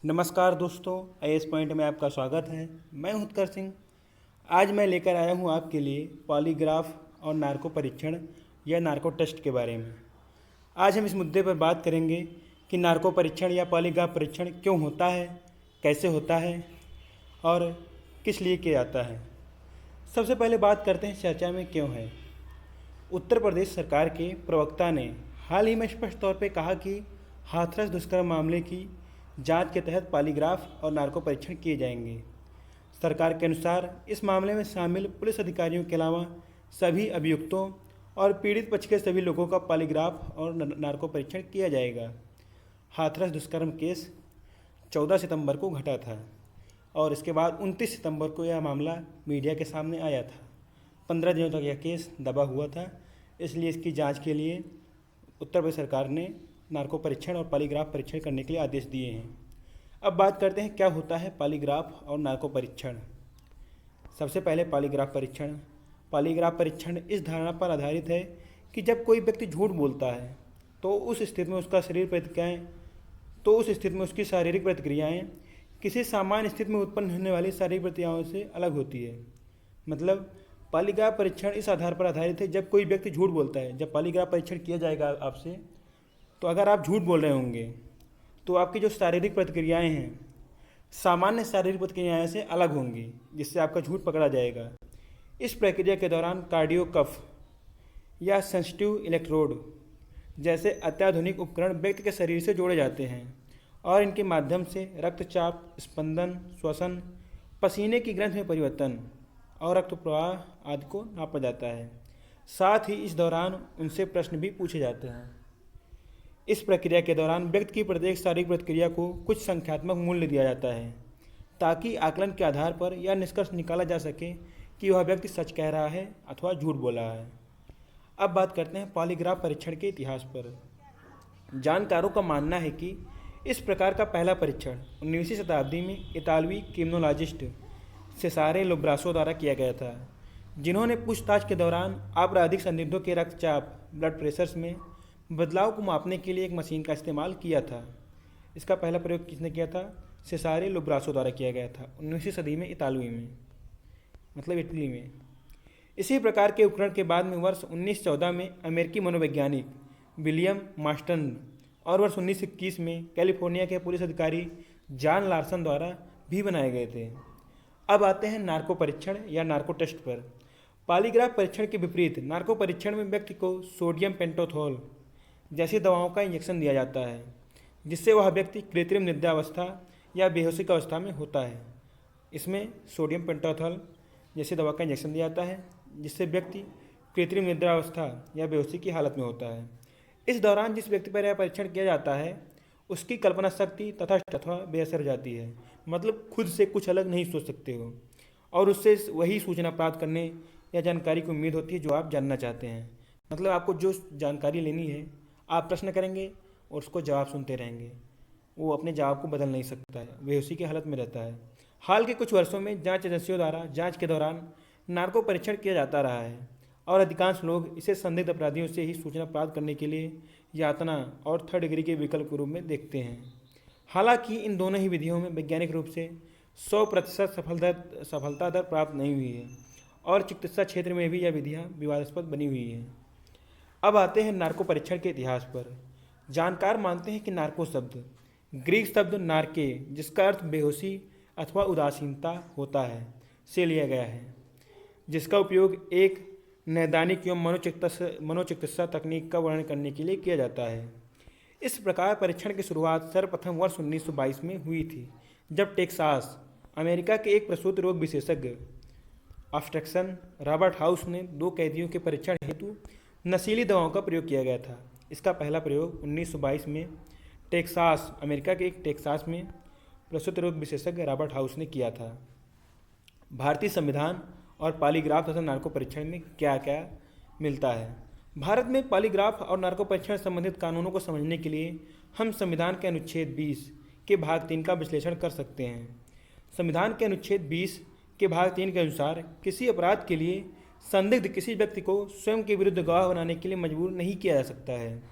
नमस्कार दोस्तों, IAS point में आपका स्वागत है। मैं हूं उत्कर सिंह। आज मैं लेकर आया हूं आपके लिए पॉलीग्राफ और नार्को परीक्षण या नार्को टेस्ट के बारे में। आज हम इस मुद्दे पर बात करेंगे कि नार्को परीक्षण या पॉलीग्राफ परीक्षण क्यों होता है, कैसे होता है और किस लिए किया जाता है। सबसे पहले बात करते हैं चर्चा में क्यों है। उत्तर प्रदेश सरकार के प्रवक्ता ने हाल ही में स्पष्ट तौर पर कहा कि हाथरस दुष्कर्म मामले की जांच के तहत पॉलीग्राफ और नार्को परीक्षण किए जाएंगे। सरकार के अनुसार इस मामले में शामिल पुलिस अधिकारियों के अलावा सभी अभियुक्तों और पीड़ित पक्ष के सभी लोगों का पॉलीग्राफ और नार्को परीक्षण किया जाएगा। हाथरस दुष्कर्म केस 14 सितंबर को घटा था और इसके बाद 29 सितंबर को यह मामला मीडिया के सामने आया था। 15 दिनों तक यह केस दबा हुआ था, इसलिए इसकी जाँच के लिए उत्तर प्रदेश सरकार ने नार्को परीक्षण और पॉलीग्राफ परीक्षण करने के लिए आदेश दिए हैं। अब बात करते हैं क्या होता है पॉलीग्राफ और नार्को परीक्षण। सबसे पहले पॉलीग्राफ परीक्षण। पॉलीग्राफ परीक्षण इस धारणा पर आधारित है कि जब कोई व्यक्ति झूठ बोलता है तो उस स्थिति में उसकी शारीरिक प्रतिक्रियाएं किसी सामान्य स्थिति में उत्पन्न होने वाली शारीरिक प्रतिक्रियाओं से अलग होती है। मतलब पॉलीग्राफ परीक्षण इस आधार पर आधारित है जब कोई व्यक्ति झूठ बोलता है। जब पॉलीग्राफ परीक्षण किया जाएगा आपसे, तो अगर आप झूठ बोल रहे होंगे तो आपकी जो शारीरिक प्रतिक्रियाएं हैं सामान्य शारीरिक प्रतिक्रियाएं से अलग होंगी, जिससे आपका झूठ पकड़ा जाएगा। इस प्रक्रिया के दौरान कार्डियो कफ या सेंसिटिव इलेक्ट्रोड जैसे अत्याधुनिक उपकरण व्यक्ति के शरीर से जोड़े जाते हैं और इनके माध्यम से रक्तचाप, स्पंदन, श्वसन, पसीने की ग्रंथि में परिवर्तन और रक्त प्रवाह आदि को नापा जाता है। साथ ही इस दौरान उनसे प्रश्न भी पूछे जाते हैं। इस प्रक्रिया के दौरान व्यक्ति की प्रत्येक शारीरिक प्रतिक्रिया को कुछ संख्यात्मक मूल्य दिया जाता है ताकि आकलन के आधार पर यह निष्कर्ष निकाला जा सके कि वह व्यक्ति सच कह रहा है अथवा झूठ बोल रहा है। अब बात करते हैं पॉलीग्राफ परीक्षण के इतिहास पर। जानकारों का मानना है कि इस प्रकार का पहला परीक्षण 19वीं शताब्दी में इतालवी क्रिमिनोलॉजिस्ट सेसारे लोब्रासो द्वारा किया गया था, जिन्होंने पूछताछ के दौरान आपराधिक संदिग्धों के रक्तचाप, ब्लड प्रेशर्स में बदलाव को मापने के लिए एक मशीन का इस्तेमाल किया था। इसका पहला प्रयोग किसने किया था? सेसारे लोब्रासो द्वारा किया गया था 19वीं सदी में इतालवी में, मतलब इटली में। इसी प्रकार के उपकरण के बाद में वर्ष 1914 में अमेरिकी मनोवैज्ञानिक विलियम मास्टन और वर्ष 1921 में कैलिफोर्निया के पुलिस अधिकारी जॉन लार्सन द्वारा भी बनाए गए थे। अब आते हैं नार्को परीक्षण या नार्को टेस्ट पर। पॉलीग्राफ परीक्षण के विपरीत नार्को परीक्षण में व्यक्ति को सोडियम पेंटोथॉल जैसी दवाओं का इंजेक्शन दिया जाता है, जिससे वह व्यक्ति कृत्रिम निद्रावस्था या बेहोशी की अवस्था में होता है। इसमें सोडियम पेंटोथॉल जैसी दवा का इंजेक्शन दिया जाता है, जिससे व्यक्ति कृत्रिम निद्रावस्था या बेहोशी की हालत में होता है। इस दौरान जिस व्यक्ति पर यह परीक्षण किया जाता है उसकी कल्पना शक्ति अथवा बेअसर हो जाती है। मतलब खुद से कुछ अलग नहीं सोच सकते हो और उससे वही सूचना प्राप्त करने या जानकारी की उम्मीद होती है जो आप जानना चाहते हैं। मतलब आपको जो जानकारी लेनी है, आप प्रश्न करेंगे और उसको जवाब सुनते रहेंगे। वो अपने जवाब को बदल नहीं सकता है, बेहोशी की हालत में रहता है। हाल के कुछ वर्षों में जांच एजेंसियों द्वारा जांच के दौरान नार्को परीक्षण किया जाता रहा है और अधिकांश लोग इसे संदिग्ध अपराधियों से ही सूचना प्राप्त करने के लिए यातना और थर्ड डिग्री के विकल्प के रूप में देखते हैं। हालांकि इन दोनों ही विधियों में वैज्ञानिक रूप से 100% सफलता दर प्राप्त नहीं हुई है और चिकित्सा क्षेत्र में भी यह विधियाँ विवादास्पद बनी हुई हैं। अब आते हैं नार्को परीक्षण के इतिहास पर। जानकार मानते हैं कि नार्को शब्द ग्रीक शब्द नार्के, जिसका अर्थ बेहोशी अथवा उदासीनता होता है, से लिया गया है, जिसका उपयोग एक नैदानिक एवं मनोचिकित्सा तकनीक का वर्णन करने के लिए किया जाता है। इस प्रकार परीक्षण की शुरुआत सर्वप्रथम वर्ष 1922 में हुई थी, जब टेक्सास अमेरिका के एक प्रसूति रोग विशेषज्ञ ऑब्स्टेट्रिशियन रॉबर्ट हाउस ने 2 कैदियों के परीक्षण हेतु नशीली दवाओं का प्रयोग किया गया था। इसका पहला प्रयोग 1922 में अमेरिका के एक टेक्सास में प्रसूति रोग विशेषज्ञ रॉबर्ट हाउस ने किया था। भारतीय संविधान और पॉलीग्राफ तथा नार्को परीक्षण में क्या क्या मिलता है। भारत में पॉलीग्राफ और नार्को परीक्षण संबंधित कानूनों को समझने के लिए हम संविधान के अनुच्छेद 20 के भाग 3 का विश्लेषण कर सकते हैं। संविधान के अनुच्छेद 20 के भाग 3 के अनुसार किसी अपराध के लिए संदिग्ध किसी व्यक्ति को स्वयं के विरुद्ध गवाह बनाने के लिए मजबूर नहीं किया जा सकता है।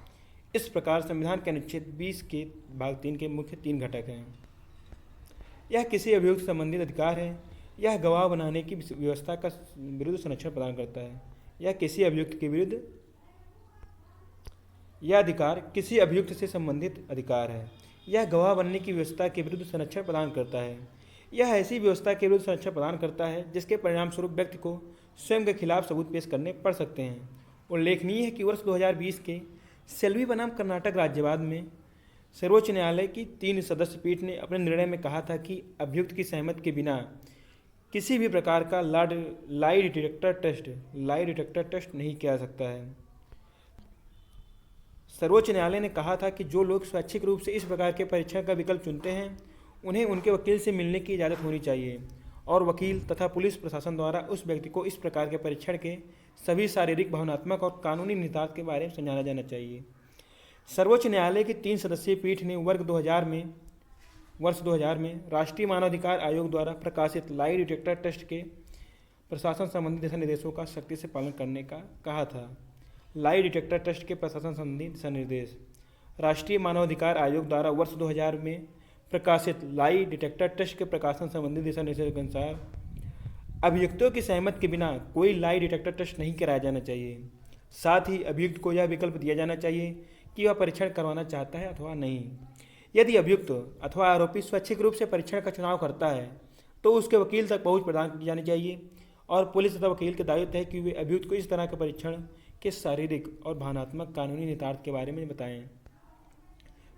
इस प्रकार संविधान के अनुच्छेद 20 के भाग 3 के मुख्य 3 घटक हैं। यह किसी अभियुक्त से संबंधित अधिकार है। यह गवाह बनाने की व्यवस्था का विरुद्ध संरक्षण प्रदान करता है। यह किसी अभियुक्त के विरुद्ध यह अधिकार किसी अभियुक्त से संबंधित अधिकार है। यह गवाह बनने की व्यवस्था के विरुद्ध संरक्षण प्रदान करता है। यह ऐसी व्यवस्था के विरुद्ध संरक्षण प्रदान करता है जिसके परिणाम स्वरूप व्यक्ति को स्वयं के खिलाफ सबूत पेश करने पड़ सकते हैं। उल्लेखनीय है कि वर्ष 2020 के सेल्वी बनाम कर्नाटक राज्यवाद में सर्वोच्च न्यायालय की 3 सदस्य पीठ ने अपने निर्णय में कहा था कि अभियुक्त की सहमति के बिना किसी भी प्रकार का लाई डिटेक्टर टेस्ट नहीं किया जा सकता है। सर्वोच्च न्यायालय ने कहा था कि जो लोग स्वैच्छिक रूप से इस प्रकार के परीक्षण का विकल्प चुनते हैं उन्हें उनके वकील से मिलने की इजाज़त होनी चाहिए और वकील तथा पुलिस प्रशासन द्वारा उस व्यक्ति को इस प्रकार के परीक्षण के सभी शारीरिक, भावनात्मक और कानूनी निहितार्थ के बारे में समझाना जाना चाहिए। सर्वोच्च न्यायालय की 3 सदस्यीय पीठ ने वर्ष 2000 में राष्ट्रीय मानवाधिकार आयोग द्वारा प्रकाशित लाई डिटेक्टर टेस्ट के प्रशासन संबंधी दिशा निर्देशों का सख्ती से पालन करने का कहा था। लाई डिटेक्टर टेस्ट के प्रशासन संबंधी दिशा निर्देश। राष्ट्रीय मानवाधिकार आयोग द्वारा वर्ष 2000 में प्रकाशित लाई डिटेक्टर टेस्ट के प्रकाशन संबंधी दिशा निर्देशों के अनुसार अभियुक्तों की सहमति के बिना कोई लाई डिटेक्टर टेस्ट नहीं कराया जाना चाहिए। साथ ही अभियुक्त को यह विकल्प दिया जाना चाहिए कि वह परीक्षण करवाना चाहता है अथवा नहीं। यदि अभियुक्त अथवा आरोपी स्वैच्छिक रूप से परीक्षण का चुनाव करता है तो उसके वकील तक पहुंच प्रदान की जानी चाहिए और पुलिस तथा वकील का दायित्व है कि वे अभियुक्त को इस तरह के परीक्षण के शारीरिक और भावनात्मक कानूनी निहितार्थ के बारे में बताएं।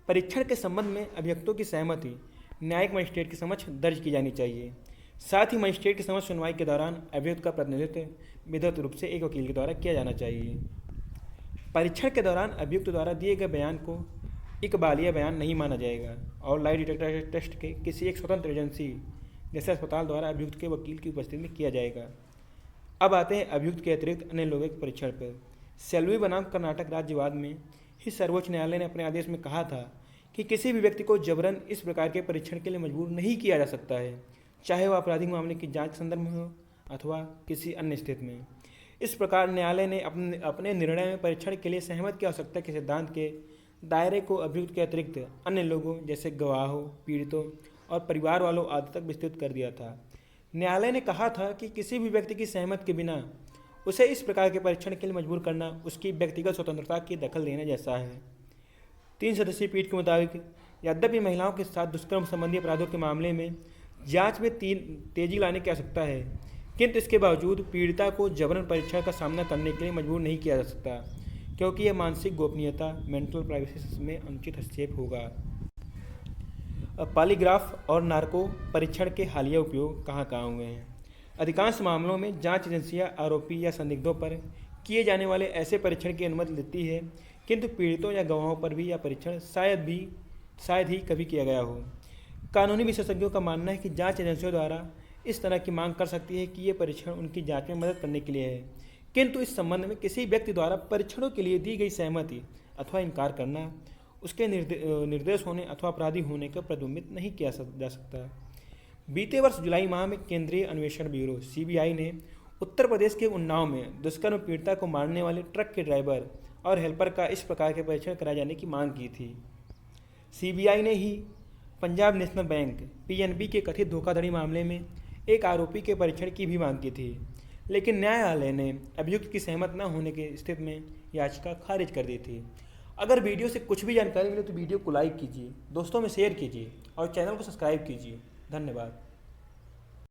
परीक्षण के संबंध में अभियुक्तों की सहमति न्यायिक मजिस्ट्रेट के समक्ष दर्ज की जानी चाहिए। साथ ही मजिस्ट्रेट के समक्ष सुनवाई के दौरान अभियुक्त का प्रतिनिधित्व विधिवत रूप से एक वकील के द्वारा किया जाना चाहिए। परीक्षण के दौरान अभियुक्त द्वारा दिए गए बयान को इकबालिया बयान नहीं माना जाएगा और लाई डिटेक्टर टेस्ट के किसी एक स्वतंत्र एजेंसी जैसे अस्पताल द्वारा अभियुक्त के वकील की उपस्थिति में किया जाएगा। अब आते हैं अभियुक्त के अतिरिक्त अन्य लोगों के परीक्षण पर। सेल्वी बनाम कर्नाटक राज्यवाद में ही सर्वोच्च न्यायालय ने अपने आदेश में कहा था कि किसी भी व्यक्ति को जबरन इस प्रकार के परीक्षण के लिए मजबूर नहीं किया जा सकता है, चाहे वह आपराधिक मामले की जांच के संदर्भ में हो अथवा किसी अन्य स्थिति में। इस प्रकार न्यायालय ने अपने निर्णय में परीक्षण के लिए सहमति की आवश्यकता के सिद्धांत के दायरे को अभियुक्त के अतिरिक्त अन्य लोगों जैसे गवाहों, पीड़ितों और परिवार वालों आदि तक विस्तृत कर दिया था। न्यायालय ने कहा था कि किसी भी व्यक्ति की सहमति के बिना उसे इस प्रकार के परीक्षण के लिए मजबूर करना उसकी व्यक्तिगत स्वतंत्रता की दखल देने जैसा है। 3 सदस्यीय पीठ के मुताबिक यद्यपि महिलाओं के साथ दुष्कर्म संबंधी अपराधों के मामले में जांच में तेजी लाने की आवश्यकता है, किंतु इसके बावजूद पीड़िता को जबरन परीक्षण का सामना करने के लिए मजबूर नहीं किया जा सकता, क्योंकि यह मानसिक गोपनीयता मेंटल प्राइवेसी में अनुचित हस्तक्षेप होगा। पॉलीग्राफ और नार्को परीक्षण के हालिया उपयोग कहाँ हुए हैं। अधिकांश मामलों में जांच एजेंसियां आरोपी या संदिग्धों पर किए जाने वाले ऐसे परीक्षण की अनुमति देती है, किंतु पीड़ितों या गवाहों पर भी यह परीक्षण शायद ही कभी किया गया हो। कानूनी विशेषज्ञों का मानना है कि जांच एजेंसियों द्वारा इस तरह की मांग कर सकती है कि ये परीक्षण उनकी जांच में मदद करने के लिए है, किंतु इस संबंध में किसी व्यक्ति द्वारा परीक्षणों के लिए दी गई सहमति अथवा इनकार करना उसके निर्दोष होने अथवा अपराधी होने का प्रतिबिंबित नहीं किया जा सकता। बीते वर्ष जुलाई माह में केंद्रीय अन्वेषण ब्यूरो (CBI) ने उत्तर प्रदेश के उन्नाव में दुष्कर्म पीड़िता को मारने वाले ट्रक के ड्राइवर और हेल्पर का इस प्रकार के परीक्षण कराए जाने की मांग की थी। CBI ने ही पंजाब नेशनल बैंक (PNB) के कथित धोखाधड़ी मामले में एक आरोपी के परीक्षण की भी मांग की थी, लेकिन न्यायालय ने अभियुक्त की सहमत न होने की स्थिति में याचिका खारिज कर दी थी। अगर वीडियो से कुछ भी जानकारी मिले तो वीडियो को लाइक कीजिए, दोस्तों में शेयर कीजिए और चैनल को सब्सक्राइब कीजिए। धन्यवाद।